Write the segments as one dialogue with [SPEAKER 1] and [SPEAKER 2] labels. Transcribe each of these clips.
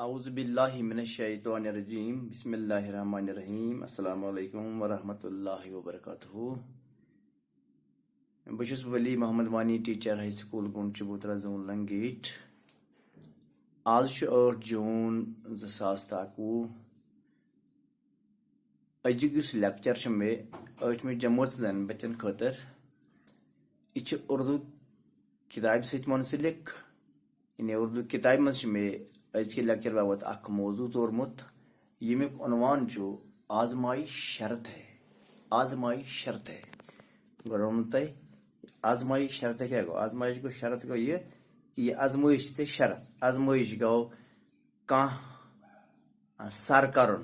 [SPEAKER 1] اعوذ باللہ من الشیطان الرجیم بسم اللہ الرحمن الرحیم السلام علیکم ورحمۃ اللہ وبرکاتہ. بہٕ Wali Mohammad Wani teacher high school Gund Chabutra zone Langate. آج 8 جون 2021. أزیُک یُس لیکچر چھُ مےٚ 8مہِ جمٲژ بچن خٲطرٕ یہِ چھُ اردو کتابہِ سۭتۍ منسلک. یعنی اردو کتابہِ منٛز چھُ مےٚ أزکہِ لیکچر باپتھ اکھ موضوع ژورمُت ییٚمیُک عنوان چھُ آزمائش شرط ہے. آزمائش شرط ہے. گۄڈٕ ووٚنمو تۄہہِ آزمائش شرط ہے کیٛاہ گوٚو. آزمائش گوٚو شرط گوٚو یہِ کہِ یہِ آزمٲیش چھِ شرط. آزمٲیش گوٚو کانٛہہ سر کرُن.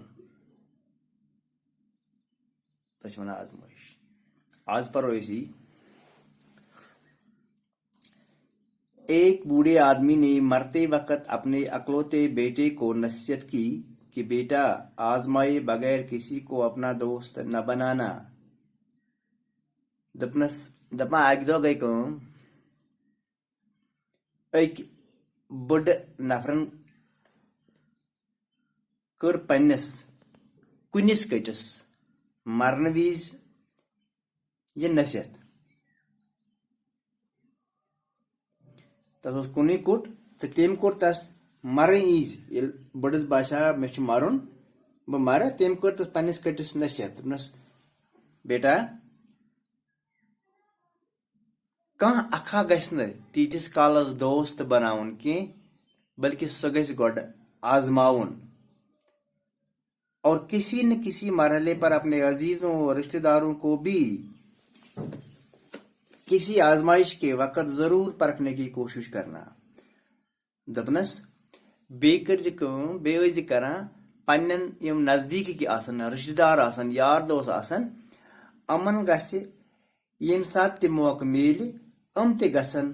[SPEAKER 1] تتھ چھِ ونان آزمائش. آز پرو أسی. ایک بوڑھے آدمی نے مرتے وقت اپنے اکلوتے بیٹے کو نصیحت کی کہ بیٹا آزمائے بغیر کسی کو اپنا دوست نہ بنانا. دپان اکہ دۄہ گٔے کٲم. أکۍ بٔڑ نفرن کٔر پننس کُنِس کٔٹِس مرنہٕ وِزِ یہِ نصیحت. تس اوس کُنُے کوٚٹ تہٕ تٔمۍ کوٚر تس مرن وِزِ ییٚلہِ بٔڑس باسیو مےٚ چھُ مرُن بہٕ مرٕ تٔمۍ کٔر تس پننس کٔٹِس نصیحت. دوٚپنس بیٹا کانٛہہ اکھا گژھِ نہٕ تیٖتِس کالس دوست بناوُن کینٛہہ بلکہ سُہ گژھِ گۄڈٕ آزماوُن. اور کسی نہ کسی مرحلے پر اپنے عزیزوں اور رشتہ داروں کو بھی کسی آزمائش کے وقت ضرور پرکھنے کی کوشش کرنا. دپنس بیٚیہِ کٔرزِ کٲم بیٚیہِ ٲسۍ زِ کران پننٮ۪ن یِم نزدیٖکٕکۍ آسن رشتہ دار آسن یار دوس آسن یِمن گژھِ ییٚمہِ ساتہٕ تہِ موقعہٕ میلہِ یِم تہِ گژھن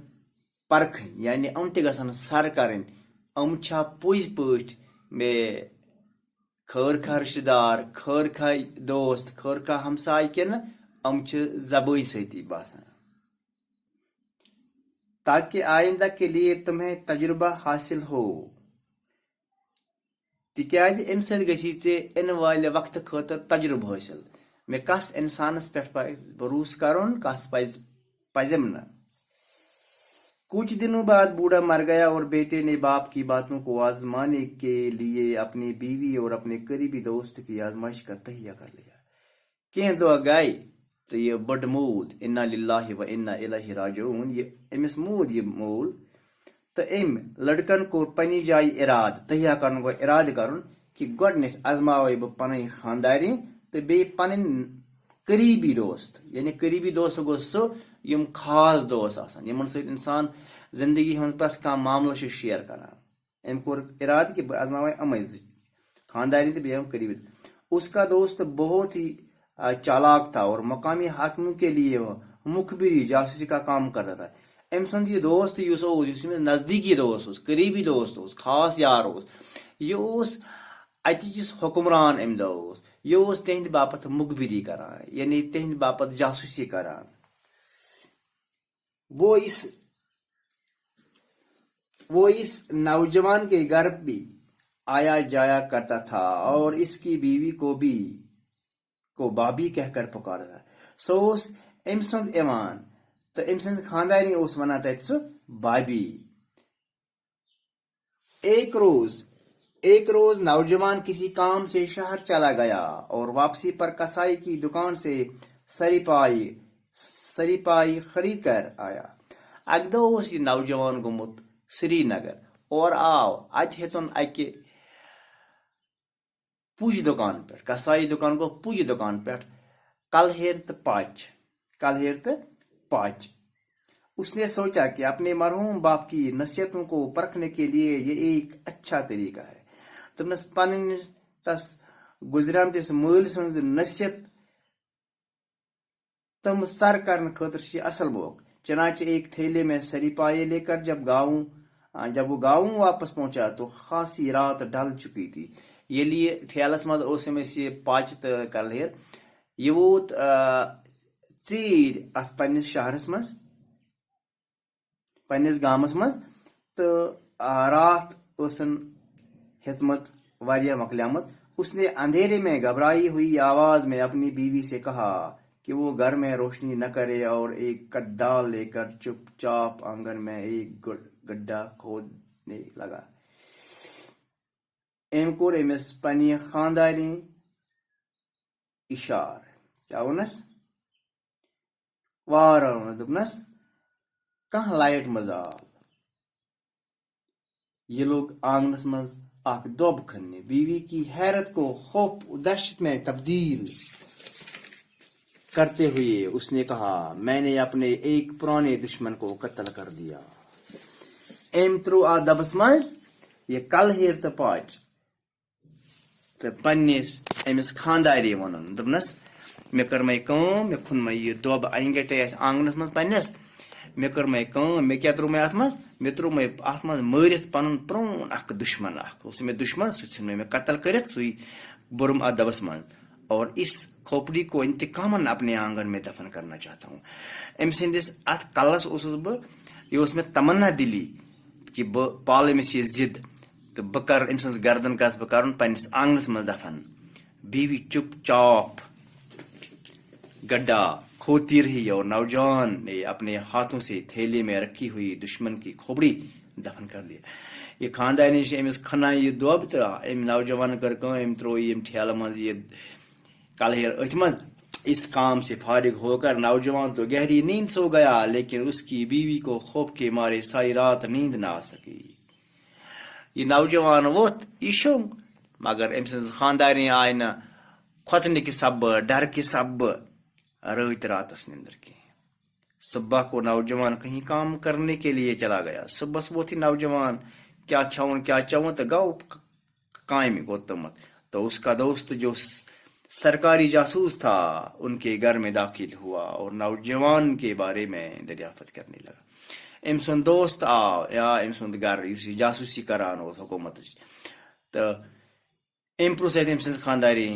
[SPEAKER 1] پرکھٕنۍ. یعنی یِم تہِ گژھن سر کرٕنۍ یِم چھا پٔزۍ پٲٹھۍ مےٚ خٲر خواہ رشتہ دار خٲر خواہ دوست خٲر خواہ ہمساے کِنہٕ یِم چھِ زبٲنۍ سۭتی باسان. تاکہ آئندہ کے لیے تمہیں تجربہ حاصل ہو. تِکیازِ امہِ سۭتۍ گژھی ژےٚ اِنہٕ والہِ وقتہٕ خٲطرٕ تجربہٕ حٲصل. مےٚ کس انسانس پٮ۪ٹھ پزِ بھروسہٕ کرُن کس پزیم نہٕ. کچھ دنوں بعد بوڑھا مر گیا اور بیٹے نے باپ کی باتوں کو آزمانے کے لیے اپنی بیوی اور اپنے قریبی دوست کی آزمائش کا تہیہ کر لیا. کینٛہہ دۄہ گٔے تہٕ یہِ بٔڑ موٗد. انا للہ و انا الیہ راجعون. یہِ أمِس موٗد یہِ مول تہٕ أمۍ لڑکن کوٚر پننہِ جایہِ ارادٕ. تہیہ کرُن گوٚو ارادٕ کرُن کہِ گۄڈٕنیتھ آزماوے بہٕ پنٕنۍ خاندارنۍ تہٕ بیٚیہِ پنٕنۍ قریبی دوست. یعنی قریبی دوست گوٚو سُہ یِم خاص دوست آسان یِمن سۭتۍ انسان زندگی ہُنٛد پرٛٮ۪تھ کانٛہہ معاملہٕ چھُ شیر کران. أمۍ کوٚر ارادٕ کہِ بہٕ آزماوے یِمے زٕ خاندارنۍ تہٕ بیٚیہِ یِم قریبی. اس کا دوست بہت ہی چالاک تھا اور مقامی حاکموں کے لیے مخبری جاسوسی کا کام کرتا تھا. أمۍ سُنٛد یہِ دوست یُس اوس یُس أمِس نزدیٖکی دوست اوس قریبی دوست اوس خاص یار اوس یہِ اوس اتہِ یُس حکمران امہِ دۄہ اوس یہِ اوس تِہنٛدِ باپتھ مخبری کران. یعنی تِہنٛدِ باپتھ جاسوسی کران. وہ اس نوجوان کے گھر بھی آیا جایا کرتا تھا اور اس کی بیوی کو بابی کہہ کر پکارتا تھا. سُہ اوس أمۍ سُنٛد یِوان تہٕ أمۍ سٕنٛز خاندارنۍ اوس ونان تتہِ سُہ بابی. ایک روز نوجوان کسی کام سے شہر چلا گیا اور واپسی پر کسائی کی دکان سے سری پائی خرید کر آیا. اکہ دۄہ اوس یہِ نوجوان گوٚمُت سری نگر اور آو اتہِ ہیٚتُن اکہِ پُج دُکان پٮ۪ٹھ. کسائی دُکان گوٚو پُج دُکان پٮ۪ٹھ کلہیر تہٕ پاچ. اس نے سوچا کہ اپنے مرحوم باپ کی نصیحتوں کو پرکھنے کے لیے یہ ایک اچھا طریقہ ہے. دپنس پنٕنۍ تس گزریمتِس مٲلۍ سٕنٛز نصیحت تم سر کرنے خاطر چھِ اصل موقع. چنانچہ ایک تھیلے میں سری پائے لے کر جب وہ گاؤں واپس پہنچا تو خاصی رات ڈھل چکی تھی. ییٚلہِ یہِ ٹھیلس منٛز اوس أمِس یہِ پاچہِ تہٕ کلہیر یہِ ووت ژیٖرۍ اتھ پننِس شہرس منٛز پننِس گامس منٛز تہٕ راتھ ٲسن ہیچمت واریاہ مکلیامت. اس نے اندھیرے میں گھبرائی ہوئی آواز میں اپنی بیوی سے کہا کہ وہ گھر میں روشنی نہ کرے اور ایک کدال لے کر چپ چاپ آنگن میں ایک گڈھا کھودنے لگا. أمۍ کوٚر أمِس پننہِ خاندانی اشار. کیٛاہ ووٚننس؟ وارٕ ووٚنُن، دوٚپنس کانٛہہ لایٹ منٛز آو. یہ لوگ آنگنس منٛز اکھ دۄب کھننہِ. بیوی کی حیرت کو خوف دہشت میں تبدیل کرتے ہوئے اس نے کہا میں نے اپنے ایک پرانے دشمن کو قتل کر دیا. أمۍ ترٛوو اتھ دبس منٛز یہ کلہیر تہٕ پاچ تہٕ پننس أمِس خاندارے ووٚنُن، دوٚپنس مےٚ کٔرمَے کٲم، مےٚ کھوٚنمَے یہِ دۄب انگیٹے اتھ آنگنس منٛز پننس. مےٚ کٔرمَے کٲم، مےٚ کیٛاہ ترٛوومَے اتھ منٛز؟ مےٚ ترٛوومَے اتھ منٛز مٲرِتھ پنُن پرون اکھ دشمن اکھ. اوس مےٚ دشمن، سُہ ژھُن مےٚ قتل کٔرِتھ، سُے بوٚرُم اتھ دبس منٛز. اور اس کھوپڑی کو انتقامن اپنے آنگن میں دفن کرنا چاہتا ہوں. أمۍ سٕنٛدِس اتھ کلس اوسُس بہٕ، یہِ اوس مےٚ تمنا دِلی کہ بہٕ پالہٕ أمِس یہِ ضد تہٕ بہٕ کرٕ أمۍ سٕنٛز گردن گژھٕ بہٕ کرُن پننس آنگنس منٛز دفن. بیوی چپ چاپ گڈھا کھودتی رہی اور نوجوان نے اپنے ہاتھوں سے تھیلے میں رکھی ہوئی دشمن کی کھوپڑی دفن کر دیا. یہ خاندانی أمِس کھنان یہ دۄب تہٕ أمۍ نوجوان کٔر کٲم، أمۍ ترٛوو یِم ٹھیلہٕ منٛز یہ کلہیر أتھۍ منٛز. اس کام سے فارغ ہو کر نوجوان تو گہری نیند سو گیا، لیکن اس کی بیوی کو خوف کے مارے ساری رات نیند نہ آ سکی. یہ نوجوان ووتھ، یہ شونگ، مگر أمۍ سٕنٛز خاندارنہِ آیہِ نہٕ کھۄژنہٕ کہِ سببہٕ، ڈر کہِ سببہٕ رٲتۍ راتس نندر کینٛہہ. صبح کو نوجوان کہیں کام کرنے کے لیے چلا گیا. صبحس ووت یہ نوجوان، کیا کھیون کیا چون تو گو کامہِ گوٚو توٚمُت. تو اس کا دوست جو سرکاری جاسوس تھا ان کے گھر میں داخل ہوا اور نوجوان کے بارے میں دریافت کرنے لگا. أمۍ سُنٛد دوست آو یا أمۍ سُنٛد گھر یُس یہِ جاسوٗسی کران اوس حکوٗمتٕچ، تہٕ أمۍ پرٛژھ اَتہِ أمۍ سٕنٛز خاندارے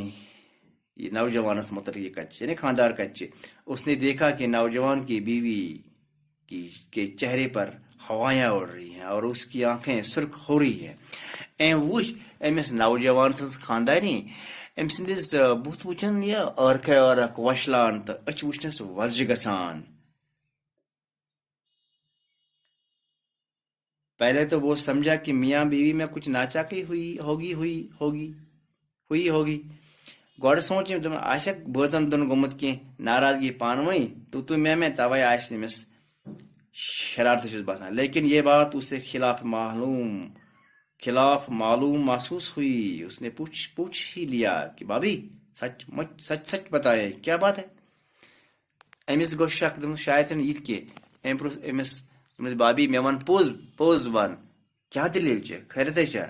[SPEAKER 1] یہ نوجوانس متعلق یہ کچ یعنی خاندار کچ. اس نے دیکھا کہ نوجوان کی بیوی کے چہرے پر ہوائیاں اڑ رہی ہیں اور اس کی آنکھیں سرخ ہو رہی ہیں. أمۍ وٕچھ أمِس نوجوان سٕنٛز خاندارنہِ أمۍ سٕنٛدِس بُتھ وٕچھُن یہِ ٲرکھے ٲرکھ وۄشلان تہٕ أچھ وٕچھنس وۄزجہِ گژھان. پہلے تو وہ سمجھا کہ میاں بیوی میں کچھ ناچاکی ہوئی ہوگی. گۄڈٕ سونٛچ أمۍ، دوٚپُن آسٮ۪کھ بٲژن دۄن گوٚمُت کینٛہہ ناراضگی پانہٕ ؤنۍ تُہۍ مےٚ تَوَے آسہِ أمِس شرارتہٕ چھُس باسان. لیکن یہ بات اسے خلاف معلوم محسوس ہوئی. اس نے پوچھ ہی لیا کہ بھابھی سچ بتائے کیا بات ہے. أمِس گوٚو شک، دوٚپمَس شاید چھَنہٕ یہِ تہِ کینٛہہ. أمۍ پرٛژھ أمِس، دوٚپمَس بھابھی مےٚ وَن پوٚز وَن، کیٛاہ دٔلیٖل چھےٚ، خیریتھٕے چھا؟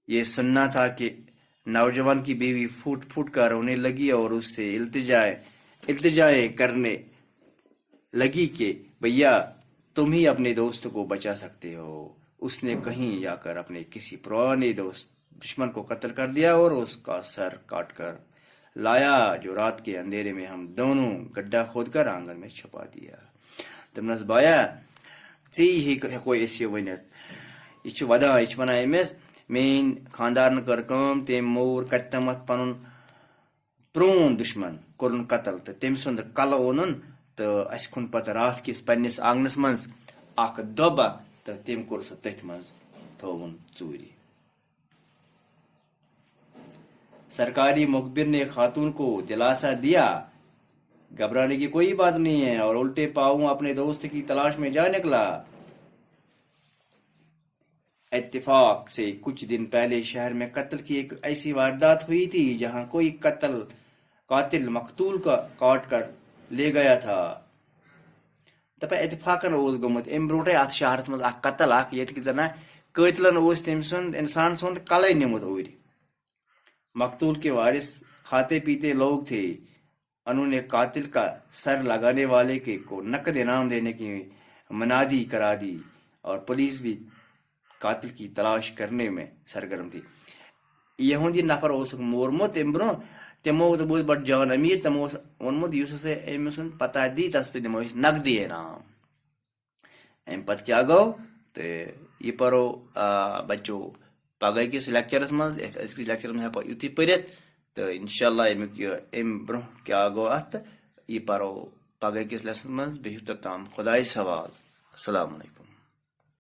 [SPEAKER 1] یہ سننا تھا کہ نوجوان کی بیوی پھوٹ کر رونے لگی اور اس سے التجائیں کرنے لگی کہ بھیا تم ہی اپنے دوست کو بچا سکتے ہو. اس نے کہیں جا کر اپنے کسی پرانے دشمن کو قتل کر دیا اور اس کا سر کاٹ کر لایا، جو رات کے اندھیرے میں ہم دونوں گڈھا کھود کر آنگن میں چھپا دیا. دوٚپنس بایا ژی ہیٚکو أسۍ یہِ ؤنِتھ، یہِ چھُ ونان أمِس میٲنۍ خاندارن کٔر کٲم، تٔمۍ مور کتہِ تامتھ پنُن پرون دشمن کوٚرُن قتل تہٕ تٔمۍ سُنٛد کلہٕ اوٚنُن تہٕ اسہِ کھوٚن پتہٕ راتھ کِس پننس آنگنس منٛز اکھ دۄبہ تہٕ تٔمۍ کوٚر سُہ تٔتھۍ منٛز تھووُن ژوٗرِ. سرکاری مخبر نے خاتون کو دلاسا دیا گھبرانے کی کوئی بات نہیں ہے اور الٹے پاؤں اپنے دوست کی تلاش میں جا نکلا. اتفاق سے کچھ دن پہلے شہر میں قتل کی ایک ایسی واردات ہوئی تھی جہاں کوئی قاتل مقتول کا کاٹ کر لے گیا تھا. دپا اتفاقن اوس گوٚمُت امہِ برونٹھے اتھ شہرس منٛز اکھ قتل اکھ ییٚتہِ کہِ زن قٲتلن اوس تٔمۍ سُنٛد انسان سُنٛد کلے نِمُت اوٗرۍ. مقتول کے وارث کھاتے پیتے لوگ تھے. انہوں نے قاتل کا سر لگانے والے کو نقد انعام دینے کی منادی کرا دی اور پولیس بھی قاتل کی تلاش کرنے میں سرگرم تھی. یہودی نفر اوسُکھ مورمُت تمہِ برونٛہہ، تمو بوٗز بڑٕ جان أمیٖر تِمو اوس ووٚنمُت یُس ہسا أمۍ سُنٛد پتہ دی تَس سۭتۍ دِمو أسۍ نقدی انعام. اَمہِ پتہٕ کیٛاہ گوٚو تہٕ یہِ پرو بچو پگہہ کِس لیکچرس منٛز. أزکِس لیکچرس منٛز ہٮ۪کو یُتُے پٔرِتھ تہٕ انشاء اللہ اَمیُک یہِ اَمہِ برونٛہہ کیٛاہ گوٚو اَتھ تہٕ یہِ پرو پگہہ کِس لیسنس منٛز. بِہِو توٚتام خۄدایَس حوالہٕ. السلام علیکم.